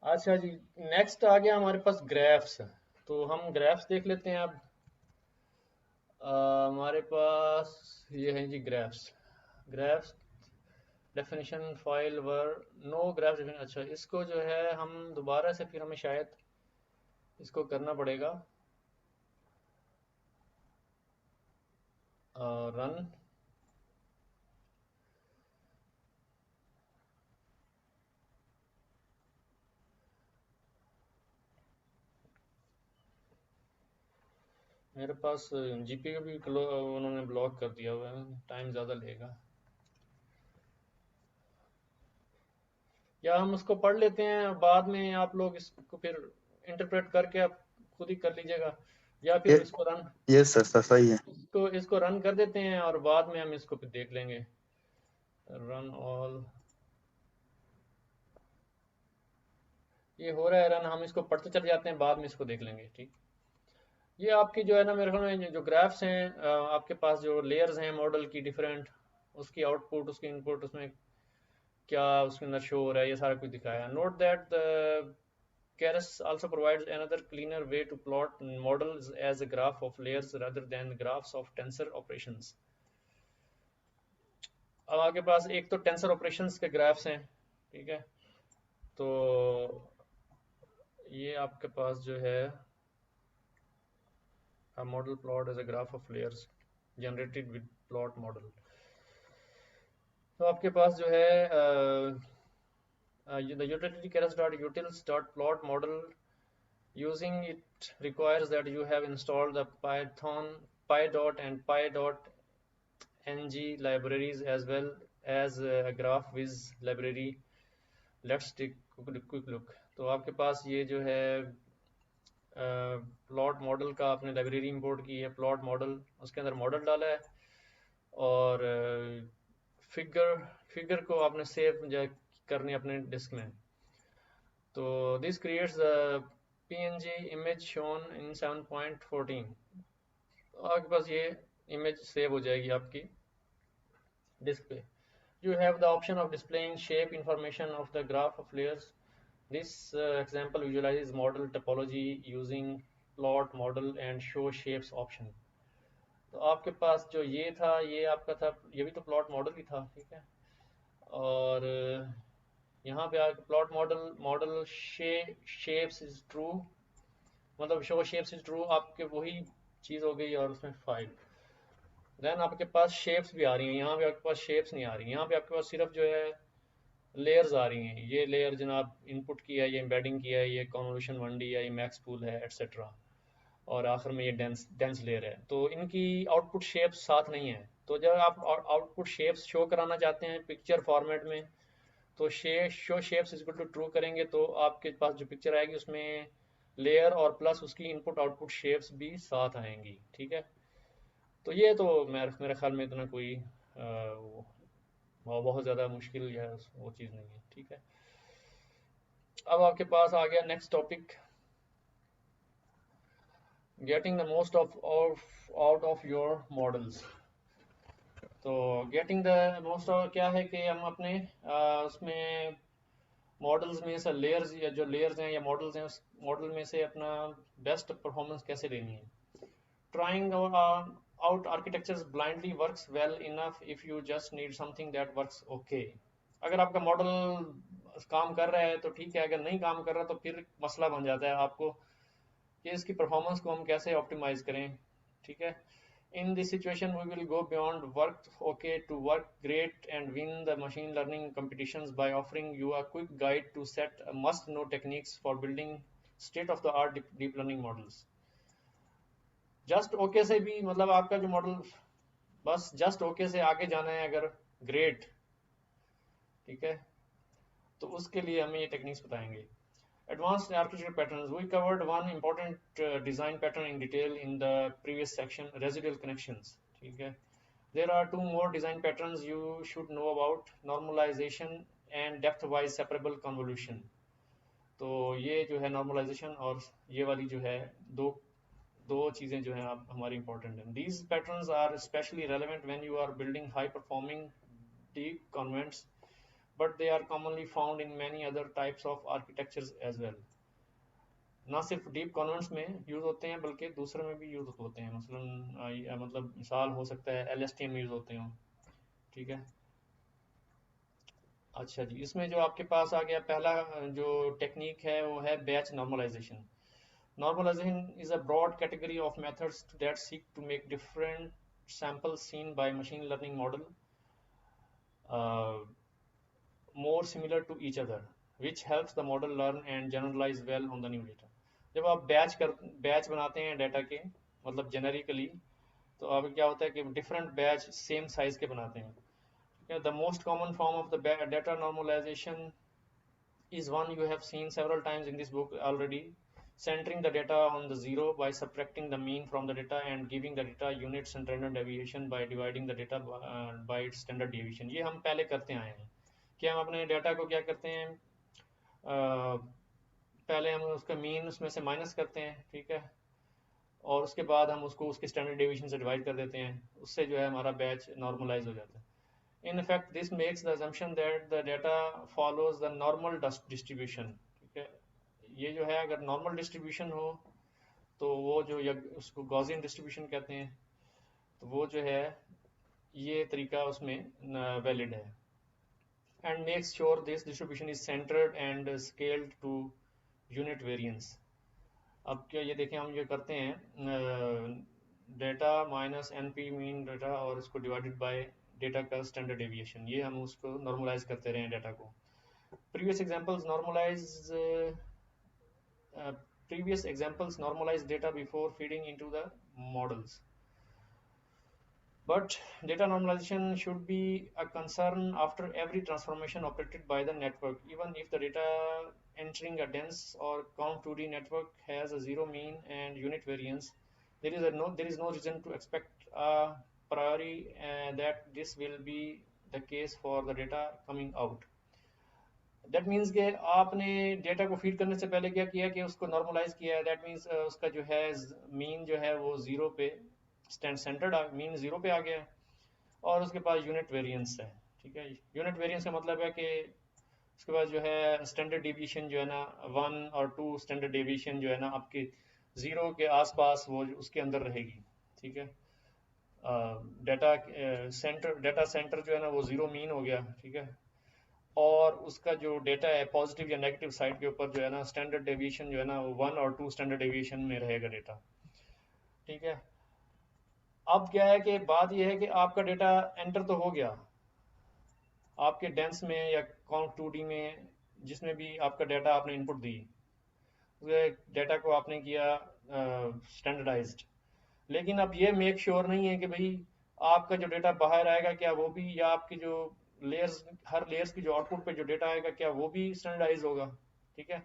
अच्छा जी, नेक्स्ट आ गया हमारे पास ग्राफ्स। तो हम ग्राफ्स देख लेते हैं अब। हमारे पास ये हैं जी ग्राफ्स। ग्राफ्स डेफिनेशन फाइल वर नो ग्राफ डेफिनेशन। अच्छा, इसको जो है हम दोबारा से फिर हमें शायद इसको करना पड़ेगा रन। मेरे पास जीपी का भी उन्होंने ब्लॉक कर दिया हुआ है, टाइम ज़्यादा लेगा। या हम उसको पढ़ लेते हैं, बाद में आप लोग इसको फिर इंटरप्रेट करके आप खुद ही कर लीजिएगा। या ये फिर इसको रन ये सर सही है। इसको रन कर देते हैं और बाद में हम इसको फिर देख लेंगे। Run all. ये हो रहा है रन, हम इसको पढ़ते चले जाते हैं, बाद में इसको देख लेंगे। ठीक। ये आपकी जो है ना, मेरे ख्याल में जो ग्राफ्स हैं, आपके पास जो लेयर्स हैं मॉडल की डिफरेंट, उसकी आउटपुट, उसकी इनपुट, उसमें क्या उसके अंदर शो हो रहा है, ये सारा कुछ दिखाया। Note that the Keras also provides another cleaner way to plot models as a graph of layers rather than graphs of tensor operations. अब आपके पास एक तो टेंसर ऑपरेशंस के ग्राफ्स हैं, ठीक है। तो ये आपके पास जो है a model plot as a graph of layers generated with plot model। तो आपके पास जो है the utility keras.utils.plot model, using it requires that you have installed the python py.dot and py.dot ng libraries as well as a graph viz library। Let's take quick look. तो आपके पास ये जो है plot model का आपने library import की है, plot model, उसके अंदर मॉडल डाला है। और फिगर फिगर को आपने सेव करनी है अपने डिस्क में। तो this creates the png image shown in 7.14। तो आपके पास ये इमेज सेव हो जाएगी आपकी डिस्क पे। You have the option of displaying shape information of the graph of layers. This example visualizes model topology using plot model and show shapes option। तो आपके पास जो ये था, ये आपका था, ये भी तो प्लॉट मॉडल ही था, ठीक है। और यहाँ पे आके plot model model shapes is true, मतलब शो शेप्स इज ट्रू, आपके वही चीज़ हो गई। और उसमें फाइल देन आपके पास शेप्स भी आ रही हैं, यहाँ पे आपके पास शेप्स नहीं आ रही, यहाँ पे आपके पास सिर्फ जो है लेयर्स आ रही हैं। ये लेयर जनाब इनपुट की है, ये एम्बेडिंग की है, ये कन्वोल्यूशन 1D है, ये मैक्स पूल है, एटसेट्रा। और आखिर में ये डेंस डेंस लेयर है। तो इनकी आउटपुट शेप्स साथ नहीं है। तो जब आप आउटपुट शेप्स शो कराना चाहते हैं पिक्चर फॉर्मेट में, तो show shapes equal to true करेंगे तो आपके पास जो पिक्चर आएगी उसमें लेयर और प्लस उसकी इनपुट आउटपुट शेप्स भी साथ आएंगी, ठीक है। तो ये तो मेरे ख्याल में इतना कोई वो बहुत ज़्यादा मुश्किल या वो चीज़ नहीं है, ठीक है। अब आपके पास आ गया next topic, getting the most of out of your models. तो गेटिंग द मोस्ट ऑफ क्या है कि हम अपने उसमें मॉडल्स में से लेयर्स, या जो लेयर्स हैं या मॉडल्स हैं, उस मॉडल में से अपना बेस्ट परफॉर्मेंस कैसे लेनी है। Trying out architectures blindly works well enough if you just need something that works okay. अगर आपका मॉडल काम कर रहा है तो ठीक है, अगर नहीं काम कर रहा तो फिर मसला बन जाता है आपको कि इसकी परफॉर्मेंस को हम कैसे ऑप्टिमाइज करें, ठीक है। In this situation, we will go beyond work okay to work great and win the machine learning competitions by offering you a quick guide to set must-know techniques for building state-of-the-art deep learning models। Just okay से भी मतलब आपका जो model बस just okay से आगे जाना है अगर, ग्रेट, ठीक है, तो उसके लिए हमें ये टेक्निक्स बताएंगे। Advanced architecture patterns. We covered one important design pattern in detail in the previous section, residual connections, ठीक है। There are two more design patterns you should know about, normalization and depth-wise separable convolution। तो ये जो है normalization और ये वाली जो है दो दो चीज़ें जो हैं आप हमारी important हैं। These patterns are especially relevant when you are building high performing deep convents but they are commonly found in many other types of architectures as well. ना सिर्फ डीप कॉन्वेंट्स में यूज़ होते हैं बल्कि दूसरे में भी यूज़ होते हैं, मसलन मतलब मिसाल हो सकता है LSTM में यूज़ होते हैं, ठीक है। अच्छा जी, इसमें जो आपके पास आ गया पहला जो टेक्निक है वो है batch normalization. Normalization is a broad category of methods that seek to make different samples seen by machine learning model uh, more similar to each other, which helps the model learn and generalize well on the new data. जब आप batch बनाते हैं data के, मतलब जेनरिकली, तो अब क्या होता है कि डिफरेंट बैच सेम साइज के बनाते हैं। The most common form of the data normalization is one you have seen several times in this book already, centering the data on the zero by subtracting the mean from the data and giving the data units and standard deviation by dividing the data by its standard deviation। ये हम पहले करते आए हैं कि हम अपने data को क्या करते हैं, पहले हम उसका मीन उसमें से माइनस करते हैं, ठीक है, और उसके बाद हम उसको उसके स्टैंडर्ड डेविएशन से डिवाइड कर देते हैं, उससे जो है हमारा बैच नॉर्मलाइज हो जाता है। In effect, this makes the assumption that the data follows the normal distribution, ठीक है। ये जो है अगर नॉर्मल डिस्ट्रीब्यूशन हो तो वो जो उसको गॉसियन डिस्ट्रीब्यूशन कहते हैं, तो वो जो है ये तरीका उसमें वैलिड है। And makes sure this distribution is centred and scaled to unit variance. अब क्या ये देखें, हम ये करते हैं data minus NP mean data और इसको डिवाइडेड बाय डेटा का स्टैंडर्ड डेविएशन, ये हम उसको नॉर्मलाइज करते रहे डेटा को। previous examples normalize data before feeding into the models, but data normalization should be a concern after every transformation operated by the network, even if the data entering a dense or conv 2D network has a zero mean and unit variance. There is no reason to expect a priori that this will be the case for the data coming out. That means कि आपने data को feed करने से पहले क्या किया कि उसको नॉर्मलाइज किया है। दैट मीन्स उसका जो है मीन जो है वो जीरो पे सेंटर्ड मीन जीरो पे आ गया है और उसके पास यूनिट वेरिएंस है, ठीक है। यूनिट वेरिएंस का मतलब है कि उसके पास जो है स्टैंडर्ड डेविएशन जो है ना 1 और 2 स्टैंडर्ड डेविएशन जो है ना आपके जीरो के आसपास वो उसके अंदर रहेगी, ठीक है। डेटा सेंटर जो है ना वो जीरो मीन हो गया, ठीक है, और उसका जो डेटा है पॉजिटिव या नेगेटिव साइड के ऊपर जो है ना स्टैंडर्ड डेविएशन जो है ना वो 1 और 2 स्टैंडर्ड डेविएशन में रहेगा डेटा, ठीक है। अब क्या है कि बात यह है कि आपका डेटा एंटर तो हो गया आपके डेंस में या कॉन्व 2D में, जिसमें भी आपका डेटा आपने इनपुट दी, डेटा को आपने किया स्टैंडर्डाइज्ड, लेकिन अब ये मेक श्योर नहीं है कि भाई आपका जो डेटा बाहर आएगा क्या वो भी, या आपकी जो लेयर्स, हर लेयर्स की जो आउटपुट पे जो डेटा आएगा क्या वो भी स्टैंडर्डाइज होगा, ठीक है।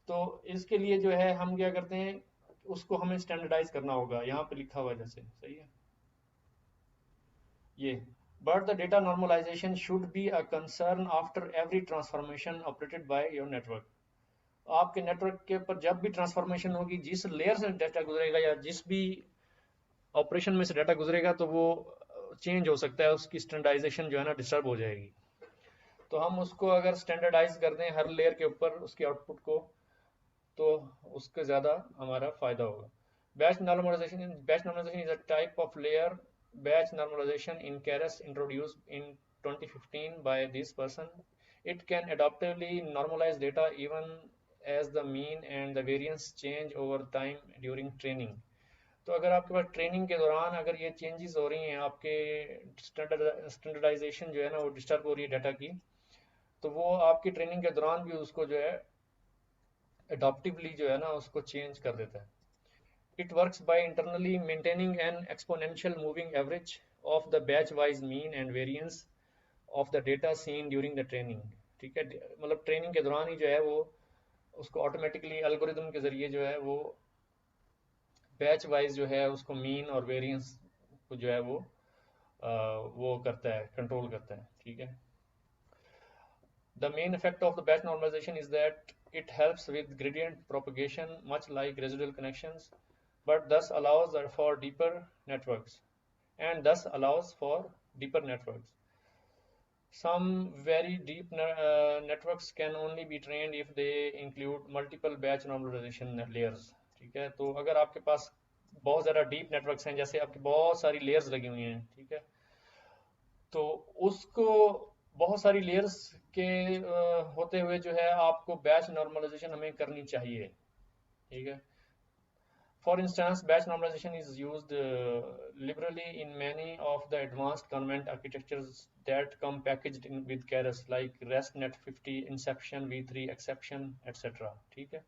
तो इसके लिए जो है हम क्या करते हैं, उसको हमें स्टैंडर्डाइज करना होगा, यहाँ पे लिखा हुआ है जैसे, सही है ये। But the data normalization should be a concern after every transformation operated by your network. आपके नेटवर्क के ऊपर जब भी ट्रांसफॉर्मेशन होगी, जिस लेयर से डेटा गुजरेगा या जिस भी ऑपरेशन में से डाटा गुजरेगा, तो वो चेंज हो सकता है, उसकी स्टैंडर्डाइजेशन जो है ना डिस्टर्ब हो जाएगी। तो हम उसको अगर स्टैंडर्डाइज कर दें हर लेयर के ऊपर उसके आउटपुट को, तो उसके ज़्यादा हमारा फ़ायदा होगा। Batch normalization is a type of layer batch normalization in Keras introduced in 2015 by this person. It can adaptively normalize data even as the mean and the variance change over time during training. तो अगर आपके पास training के दौरान अगर ये changes हो रही हैं, आपके स्टैंडर्डाइजेशन जो है ना वो डिस्टर्ब हो रही है डाटा की, तो वो आपकी ट्रेनिंग के दौरान भी उसको जो है अडॉप्टिवली जो है ना उसको चेंज कर देता है। It works by internally maintaining an exponential moving average of the batch wise mean and variance of the data seen during the training, ठीक है। मतलब ट्रेनिंग के दौरान ही जो है वो उसको ऑटोमेटिकली एल्गोरिदम के ज़रिए जो है वो बैच वाइज जो है उसको मीन और वेरिएंस को जो है वो करता है, कंट्रोल करता है, ठीक है। The main effect of the batch normalization is that it helps with gradient propagation much like residual connections, but thus allows for deeper networks. some very deep networks can only be trained if they include multiple batch normalization layers। ठीक है, तो अगर आपके पास बहुत ज़्यादा deep networks हैं, जैसे आपकी बहुत सारी लेयर्स लगी हुई हैं, ठीक है, तो उसको बहुत सारी लेयर्स के होते हुए जो है आपको बैच नॉर्मलाइजेशन हमें करनी चाहिए। ठीक है, for instance, batch normalization is used liberally in many of the advanced convent architectures that come packaged in with Keras like REST-NET 50, Inception, V3, Exception, etc. ठीक है,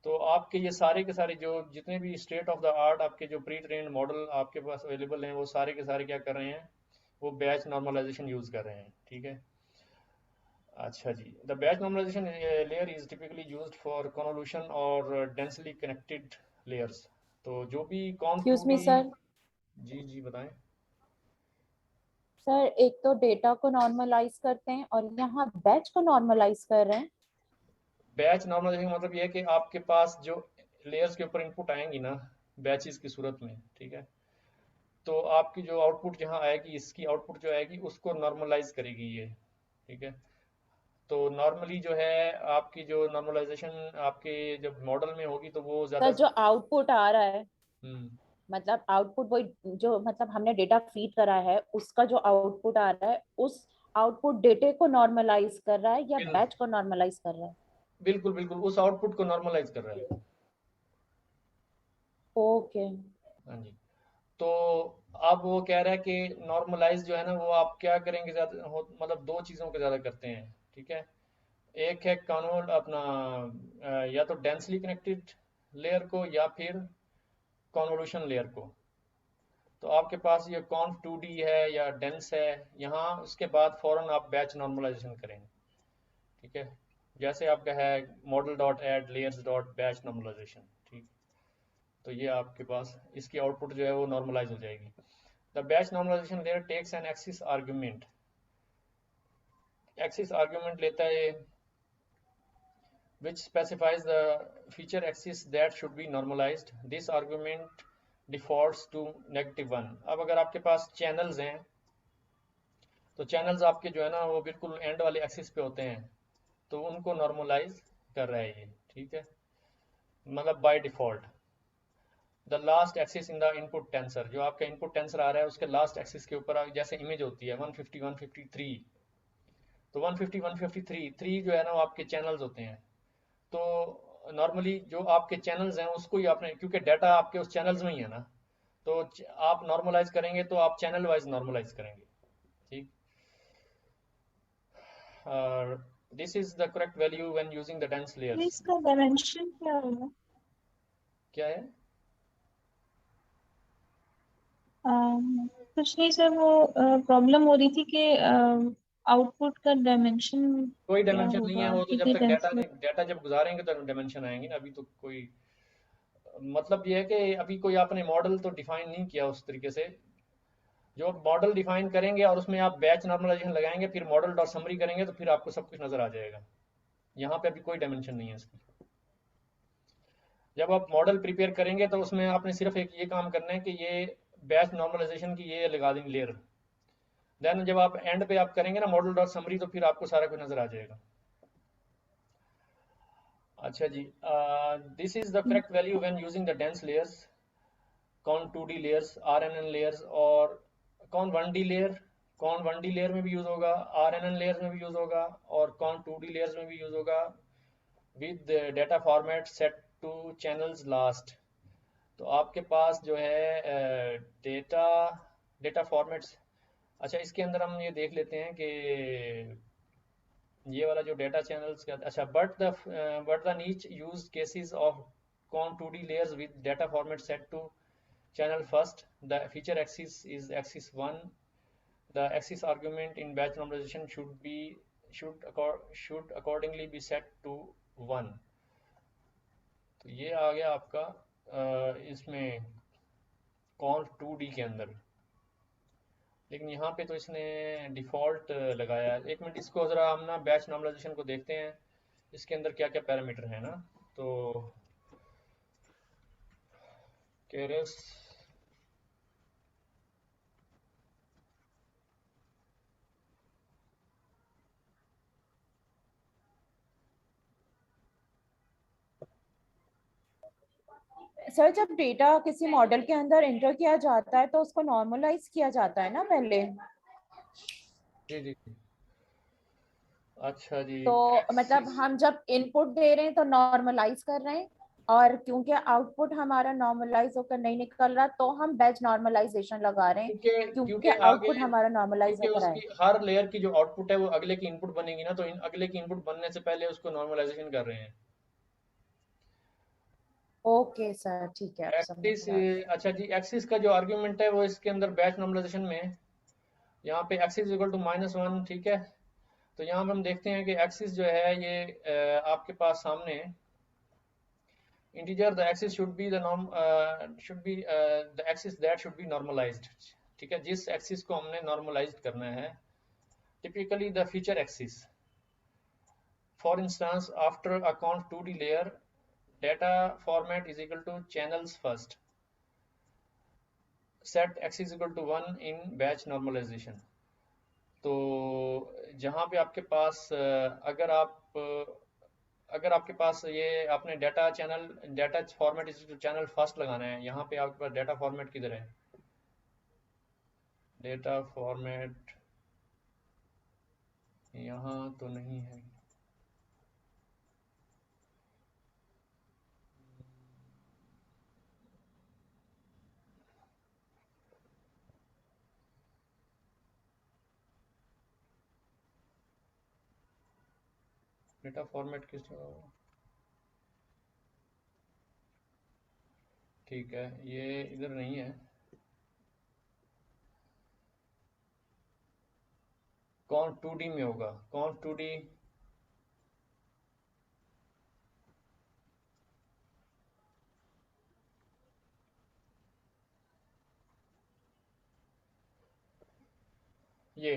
तो आपके ये सारे के सारे जो जितने भी स्टेट ऑफ द आर्ट आपके जो प्री ट्रेन्ड मॉडल आपके पास अवेलेबल हैं, वो सारे के सारे क्या कर रहे हैं, वो बैच नॉर्मलाइजेशन यूज़ कर रहे हैं। ठीक है, अच्छा जी, the batch normalization layer is typically used for convolution और डेंसली कनेक्टेड लेयर्स। तो जो भी conv two excuse me D, sir. जी जी बताएं। सर एक तो डेटा को नॉर्मलाइज करते हैं और यहाँ बैच को नॉर्मलाइज कर रहे हैं। बैच नॉर्मलाइजेशन का मतलब ये है कि आपके पास जो लेयर्स के ऊपर इनपुट आएंगी ना बैचेस की सूरत में, ठीक है, तो आपकी जो आउटपुट जहाँ आएगी, इसकी आउटपुट जो आएगी उसको नॉर्मलाइज करेगी ये। ठीक है, तो नॉर्मली जो है आपकी जो नॉर्मलाइजेशन आपके जब मॉडल में होगी तो वो सर ज़्यादा। जो आउटपुट आ रहा है, हम्म, मतलब आउटपुट वही जो मतलब हमने डेटा फीड करा है उसका जो आउटपुट आ रहा है, उस आउटपुट डेटे को नॉर्मलाइज कर रहा है या बिल, बैच को नॉर्मलाइज कर रहा है? बिल्कुल बिल्कुल उस आउटपुट को नॉर्मलाइज कर रहा है। ओके। हाँ जी, तो अब वो कह रहा है कि नॉर्मलाइज जो है ना वो आप क्या करेंगे, ज़्यादा मतलब दो चीज़ों को ज़्यादा करते हैं। ठीक है, एक है कन्वोल अपना या तो डेंसली कनेक्टेड लेयर को या फिर कॉन्वोल्यूशन लेयर को। तो आपके पास ये कॉन्व टू डी है या डेंस है, यहाँ उसके बाद फौरन आप बैच नॉर्मलाइजेशन करेंगे। ठीक है, जैसे आपका है model dot add layers dot batch normalization. ठीक, तो ये आपके पास इसकी आउटपुट जो है वो नॉर्मलाइज हो जाएगी। The batch normalization layer takes an axis argument, axis argument लेता है which specifies the feature axis that should be normalized. This argument defaults to -1। अब अगर आपके पास चैनल्स हैं तो चैनल्स आपके जो है ना वो बिल्कुल एंड वाले एक्सिस पे होते हैं, तो उनको नॉर्मलाइज कर रहा है ये। ठीक है, मतलब by default the last axis in the input tensor, जो आपका इनपुट टेंसर आ रहा है उसके लास्ट एक्सिस के ऊपर जैसे इमेज होती है 150 153, तो 150 153 3 जो है ना वो आपके चैनल्स होते हैं। तो नॉर्मली जो आपके चैनल्स हैं उसको ही आपने, क्योंकि डाटा आपके उस चैनल्स में ही है ना, तो आप नॉर्मलाइज करेंगे तो आप चैनल वाइज नॉर्मलाइज करेंगे। ठीक, और this is the correct value when using the dense layers. इसका डायमेंशन क्या होगा? क्या है? कुछ नहीं सर, वो प्रॉब्लम हो रही थी कि आउटपुट का डायमेंशन कोई क्या डायमेंशन नहीं है, होगा, वो तो जब क्योंकि तक डाटा डाटा जब गुजारेंगे तो डायमेंशन आएंगे ना, अभी तो कोई मतलब ये है कि अभी कोई आपने मॉडल तो डिफाइन नहीं किया उस तरीके से। जो मॉडल डिफाइन करेंगे और उसमें आप बैच नॉर्मलाइजेशन लगाएंगे फिर मॉडल डॉट समरी करेंगे तो फिर आपको सब कुछ नजर आ जाएगा। यहाँ पे अभी कोई डायमेंशन नहीं है इसकी। जब आप मॉडल प्रिपेयर करेंगे तो उसमें आपने सिर्फ एक ये काम करना है कि ये बैच नॉर्मलाइजेशन की ये लगा देंगे लेयर, देन जब आप एंड पे आप करेंगे ना मॉडल डॉट समरी तो फिर आपको सारा कुछ नजर आ जाएगा। अच्छा जी, this is the correct value when using the dense layers, conv 2D layers, RNN layers और कौन 1D लेयर। कौन 1D लेयर में भी यूज होगा, RNN लेयर्स में भी यूज होगा और कौन 2D लेयर्स में भी यूज होगा with data format set to channels last. तो आपके पास जो है डेटा डेटा फॉर्मेट्स। अच्छा, इसके अंदर हम ये देख लेते हैं कि ये वाला जो डेटा चैनल्स का, अच्छा, but the niche use cases of conv 2D layers with data format set to channel first, the feature axis is axis 1, the axis argument in batch normalization should accordingly be set to 1। तो ये आ गया आपका इसमें cone 2D के अंदर, लेकिन यहाँ पे तो इसने डिफ़ॉल्ट लगाया है। एक मिनट, इसको ज़रा हम ना बैच नॉर्मलाइजेशन को देखते हैं, इसके अंदर क्या क्या पैरामीटर है ना। तो केरस, सर जब डेटा किसी मॉडल के अंदर एंटर किया जाता है तो उसको नॉर्मलाइज किया जाता है ना पहले। जी जी जी। अच्छा जी। तो मतलब एक्सिस। हम जब इनपुट दे रहे हैं तो नॉर्मलाइज कर रहे हैं, और क्योंकि आउटपुट हमारा नॉर्मलाइज होकर नहीं निकल रहा तो हम बैच नॉर्मलाइजेशन लगा रहे हैं, क्योंकि क्योंकि क्योंकि आगे, आउटपुट हमारा नॉर्मलाइज क्योंकि हो रहा है। उसकी हर लेयर की जो आउटपुट है वो अगले की इनपुट बनेगी ना, तो अगले की इनपुट बनने से पहले उसको नॉर्मलाइजेशन कर रहे हैं। ओके सर, ठीक है, अब समझ एक्सिस। गया। अच्छा जी, एक्सिस का जो आर्ग्यूमेंट है वो इसके अंदर बैच नॉर्मलाइजेशन में, यहाँ पे एक्सिस इक्वल टू -1, ठीक है। तो यहाँ पे हम देखते हैं कि एक्सिस जो है ये आपके पास सामने integer, the axis should be the norm, should be the axis that should be normalized, ठीक है। जिस एक्सिस को हमने नॉर्मलाइज करना है, typically the feature axis. For instance after a const 2D layer, data format is equal to channels first, set x is equal to 1 in batch normalization। तो जहाँ पे आपके पास अगर आपके पास ये आपने data format is channel first लगाना है, यहाँ पे आपके पास डाटा फॉर्मेट किधर है? डेटा फॉर्मेट यहाँ तो नहीं है। डेटा फॉर्मेट किस जगह होगा? ठीक है, ये इधर नहीं है। कौन 2D में होगा? कौन 2D? ये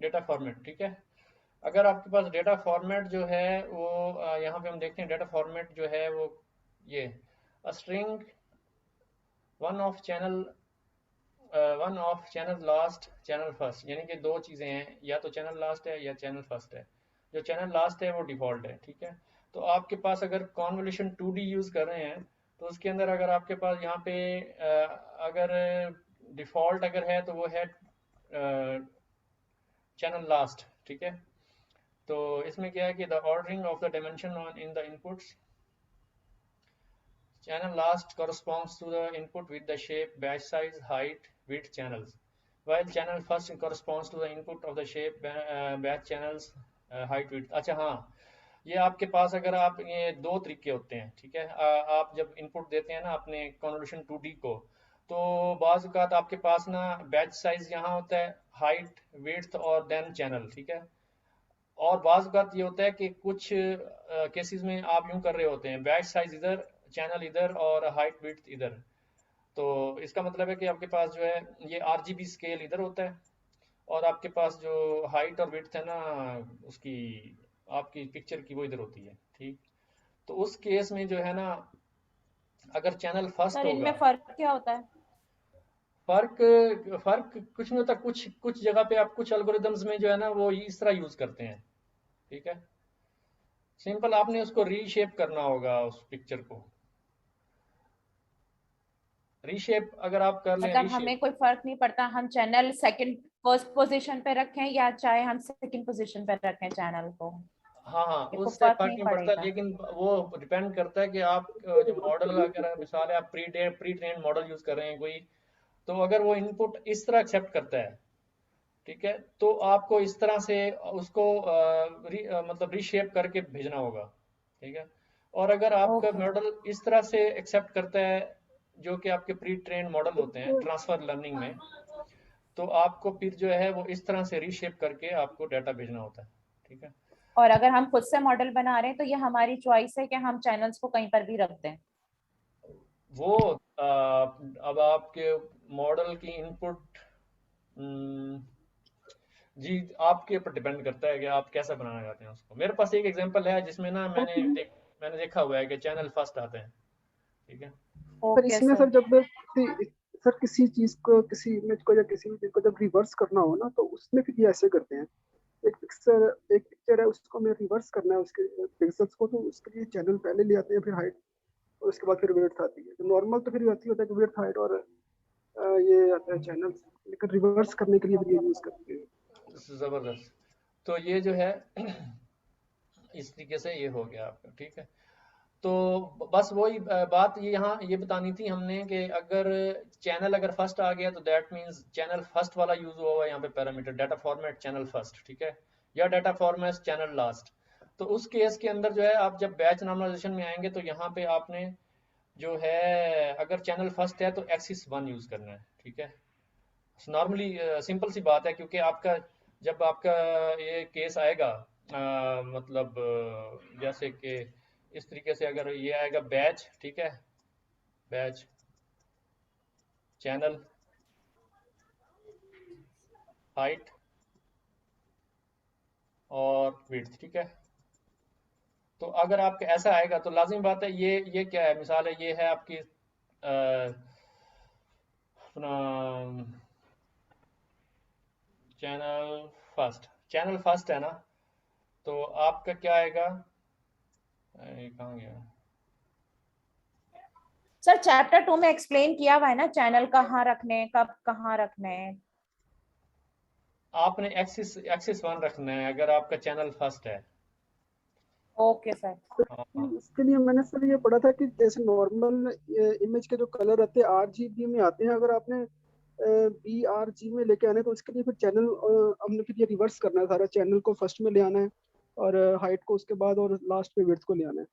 डेटा फॉर्मेट, ठीक है। अगर आपके पास डेटा फॉर्मेट जो है वो यहाँ पे हम देखते हैं, डेटा फॉर्मेट जो है वो ये string one of channel last channel first, यानी कि दो चीज़ें हैं, या तो चैनल लास्ट है या चैनल फर्स्ट है। जो चैनल लास्ट है वो डिफ़ॉल्ट है, ठीक है। तो आपके पास अगर कॉन्वोल्यूशन 2D यूज़ कर रहे हैं तो उसके अंदर अगर आपके पास यहाँ पे अगर डिफ़ॉल्ट अगर है तो वो है चैनल लास्ट, ठीक है। तो इसमें क्या है कि the ordering of the dimension on in the inputs, channel last corresponds to the input with the shape, batch size, height, width channels, while channel first corresponds to the input of the shape, batch channels, height, width। अच्छा हाँ, ये आपके पास अगर आप ये दो तरीके होते हैं, ठीक है। आप जब इनपुट देते हैं ना अपने कॉन्वोल्यूशन 2D को, तो बाज़ औक़ात आपके पास ना बैच साइज यहाँ होता है, हाइट, विड्थ और देन चैनल, ठीक है। और बाज़ औक़ात ये होता है कि कुछ केसेस में आप यूँ कर रहे होते हैं, बैच साइज इधर, चैनल इधर और हाइट विड्थ इधर। तो इसका मतलब है कि आपके पास जो है ये RGB स्केल इधर होता है, और आपके पास जो हाइट और विड्थ है ना उसकी, आपकी पिक्चर की, वो इधर होती है, ठीक। तो उस केस में जो है ना, अगर चैनल फर्स्ट सर इनमें होगा, फर्क क्या होता है? फर्क फर्क कुछ नहीं होता। कुछ कुछ जगह पे आप कुछ एल्गोरिदम्स में जो है ना वो इस तरह यूज करते हैं, ठीक है। सिंपल आपने उसको रीशेप करना होगा, उस पिक्चर को रीशेप अगर आप कर लें, मतलब रीशेप। हमें कोई फर्क नहीं पड़ता हम चैनल सेकंड फर्स्ट पोजीशन पे रखें या चाहे हम सेकंड पोजीशन पे रखें चैनल को, हाँ हाँ, ये कोई उससे फर्क फर्क नहीं नहीं पड़ता, पड़ेगा? लेकिन वो डिपेंड करता है कि आप जो मॉडल, अगर मिसाल है आप प्री ट्रेन मॉडल यूज कर रहे हैं कोई, तो अगर वो इनपुट इस तरह एक्सेप्ट करता है, ठीक है, तो आपको इस तरह से उसको मतलब रीशेप करके भेजना होगा, ठीक है। और अगर आपका ओके। मॉडल इस तरह से एक्सेप्ट करता है, जो कि आपके प्री ट्रेन मॉडल होते हैं ट्रांसफर लर्निंग में, तो आपको फिर जो है वो इस तरह से रीशेप करके आपको डाटा भेजना होता है, ठीक है। और अगर हम खुद से मॉडल बना रहे हैं तो ये हमारी चॉइस है कि हम चैनल्स को कहीं पर भी रख दें। वो अब आपके मॉडल की इनपुट जी आपके ऊपर डिपेंड करता है कि आप कैसा बनाना चाहते हैं उसको। मेरे पास एक एग्जांपल है जिसमें ना मैंने देखा हुआ है कि चैनल फर्स्ट आते हैं, ठीक है। सर ओके इसमें सर। सर जब किसी चीज को, किसी इमेज को या किसी चीज को जब रिवर्स करना हो ना, तो उसमें फिर ये ऐसे करते हैं। एक पिक्चर है, उसको हमें रिवर्स करना है उसके पिक्सेल्स को, तो उसके लिए चैनल पहले ले आते हैं, फिर हाइट और उसके बाद फिर विड्थ आती है। तो नॉर्मल तो फिर ऐसी होता है कि विड्थ, हाइट और ये आता है चैनल, लेकिन रिवर्स करने के लिए भी ये यूज करते हैं। ज़बरदस्त। तो ये जो है इस तरीके से ये हो गया आपका, ठीक है। तो बस वही बात ये यहाँ ये बतानी थी हमने कि अगर चैनल अगर फर्स्ट आ गया तो दैट मींस चैनल फर्स्ट वाला यूज हुआ हुआ है यहाँ पे parameter data format channel first, ठीक है, या डाटा फॉर्मेट चैनल लास्ट। तो उस केस के अंदर जो है आप जब बैच नॉर्मलाइजेशन में आएंगे तो यहाँ पे आपने जो है अगर चैनल फर्स्ट है तो एक्सिस 1 यूज करना है, ठीक है। नॉर्मली सिंपल सी बात है, क्योंकि आपका जब आपका ये केस आएगा मतलब जैसे कि इस तरीके से अगर ये आएगा बैच, ठीक है, बैच चैनल हाइट और विड्थ, ठीक है। तो अगर आपका ऐसा आएगा तो लाजिम बात है ये क्या है, मिसाल है ये है आपकी अपना चैनल फर्स्ट है ना, तो आपका क्या आएगा, ये कहाँ गया, सर चैप्टर 2 में एक्सप्लेन किया हुआ है ना चैनल कहाँ रखने हैं, कब कहाँ रखने हैं। आपने एक्सिस 1 रखना है अगर आपका चैनल फर्स्ट है। Okay sir. हाँ, इसके लिए मैंने सर ये पढ़ा था कि जैसे नॉर्मल इमेज के जो कलर रहते हैं RGB में आते हैं, अगर आपने BRG में लेके आने तो उसके लिए फिर चैनल हमने फिर ये रिवर्स करना है, सारा चैनल को फर्स्ट में ले आना है और हाइट को उसके बाद और लास्ट पे विड्थ को ले आना है।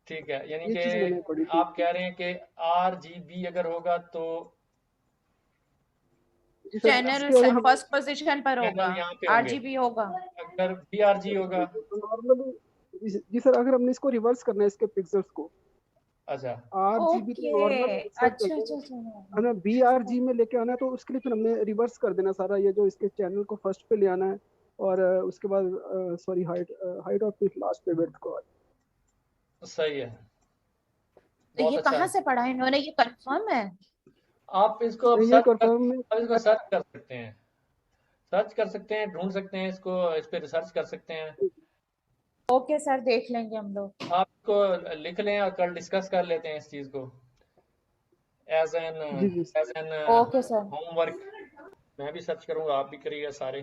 ठीक है, यानी ये कि चीज मैंने पढ़ी थी। आप कह रहे हैं कि RGB अगर होगा तो जी सर, चैनल इसके अगर हम फर्स्ट पोजीशन पर होगा, चैनल यहाँ पे होंगे, आरजीबी होगा। अगर BRG होगा, नॉर्मली जी सर, अगर हमने इसको रिवर्स करना है इसके पिक्सल्स को, अच्छा RGB तो नॉर्मल ओके एक्सेप्ट अच्छा करते अच्छा हैं, अच्छा। हमें BRG में लेके आना है तो उसके लिए फिर हमने रिवर्स कर देना सारा, ये जो इसके चैनल को फर्स्ट पे ले आना है और उसके बाद सॉरी हाइट और फिर लास्ट पे विड्थ को। सही है, तो बहुत ये अच्छा कहाँ है। से पढ़ा है इन्होंने, ये कंफर्म है? आप इसको अब नहीं, ये सर्च कंफर्म है। कर सकते हैं, ढूंढ सकते हैं इसको, इस पे रिसर्च कर सकते हैं। ओके सर, देख लेंगे हम लोग। आप इसको लिख लें और कल डिस्कस कर लेते हैं इस चीज़ को एज एन जी जी एज एन ओके सर। होमवर्क। मैं भी सर्च करूंगा, आप भी करिएगा सारे।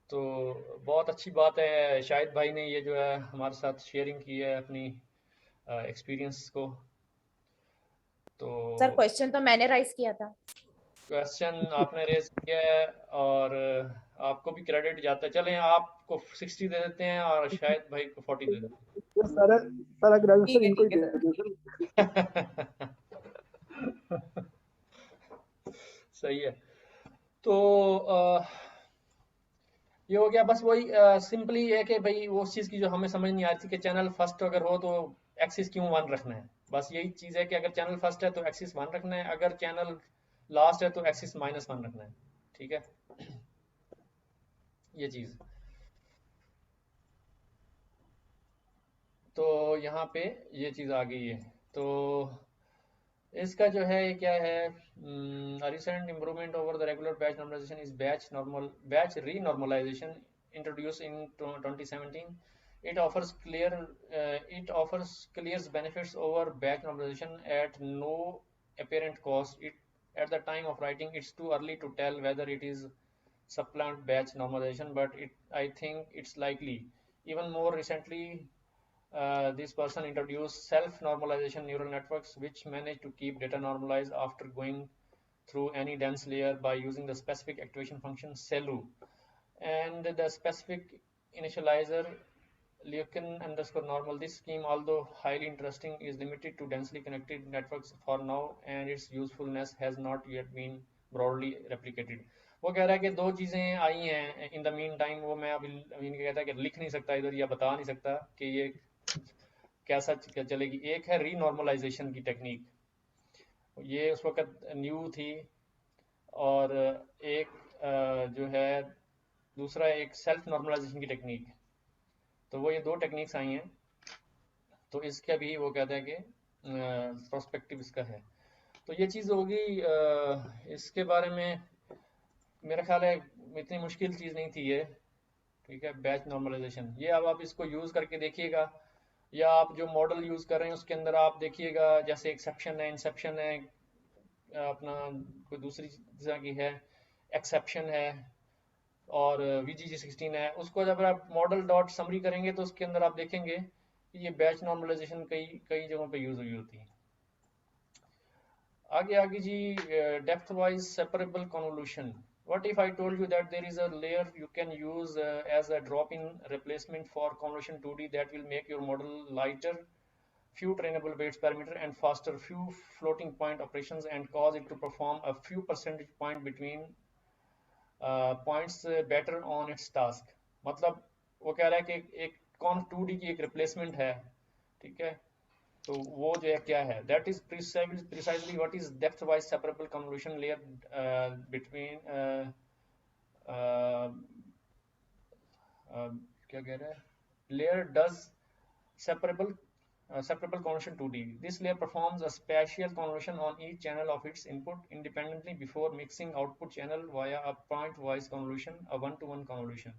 तो बहुत अच्छी बात है, शाहिद भाई ने ये जो है हमारे साथ शेयरिंग की है अपनी एक्सपीरियंस को। तो सर क्वेश्चन तो मैंने राइज किया था। क्वेश्चन आपने रेज किया है और आपको भी क्रेडिट जाता है। चलें, आपको 60 दे देते हैं और शाहिद भाई को 40 दे देते ये सारा सारा ग्रेजुएशन इनको ही ठीक है दे सर। देना सर। हैं। सही है। तो ये हो गया, बस वही सिंपली है कि भाई वो उस चीज़ की जो हमें समझ नहीं आ रही थी कि चैनल फर्स्ट अगर हो तो एक्सिस क्यों 1 रखना है। बस यही चीज़ है कि अगर चैनल फर्स्ट है तो एक्सिस 1 रखना है, अगर चैनल लास्ट है तो एक्सिस -1 रखना है, ठीक है। ये चीज़ तो यहाँ पे ये चीज़ आ गई है। तो इसका जो है ये क्या है, recent improvement over the regular batch normalization is batch renormalization introduce in 2017. It offers clear benefits over batch normalization at no apparent cost. At the time of writing, it's too early to tell whether it is supplant batch normalization, but I think it's likely. Even more recently, this person introduced self-normalization neural networks, which manage to keep data normalized after going through any dense layer by using the specific activation function SELU. And the specific initializer Leukin_normal. This scheme, although highly interesting, is limited to densely connected networks for now, and its usefulness has not yet been broadly replicated. वो कह रहा है कि दो चीज़ें आई हैं in the mean time, वो मैं अभी कहता है कि लिख नहीं सकता इधर या बता नहीं सकता कि ये कैसा चलेगी। एक है रीनॉर्मलाइजेशन की टेक्निक, ये उस वक्त न्यू थी, और एक जो है दूसरा एक सेल्फ नॉर्मलाइजेशन की टेक्निक। तो वो ये दो टेक्निक्स आई हैं, तो इसका भी वो कहते हैं कि प्रोस्पेक्टिव इसका है। तो ये चीज़ होगी, इसके बारे में मेरा ख्याल है इतनी मुश्किल चीज़ नहीं थी ये, ठीक है। बैच नॉर्मलाइजेशन, ये अब आप इसको यूज़ करके देखिएगा या आप जो मॉडल यूज कर रहे हैं उसके अंदर आप देखिएगा, जैसे एक्सेप्शन है, इंसेप्शन है, अपना कोई दूसरी तरह की है, एक्सेप्शन है, और VGG16 है। उसको जब आप मॉडल डॉट समरी करेंगे तो उसके अंदर आप देखेंगे कि ये बैच नॉर्मलाइजेशन कई कई जगहों पे यूज हुई होती है। आगे आगे जी, depth wise separable convolution. What if I told you that there is a layer you can use as a drop-in replacement for convolution 2D that will make your model lighter, few trainable weights parameter, and faster, few floating point operations, and cause it to perform a few percentage point between points better on its task। मतलब वो कह रहा है कि एक cone 2D की एक replacement है, ठीक है, तो वो जो है क्या है, that is precisely what is depth wise separable convolution layer between क्या कह रहा है, layer does separable separable convolution 2D। This layer performs a spatial convolution on each channel of its input independently before mixing output channel via a point-wise convolution, a one-to-one convolution।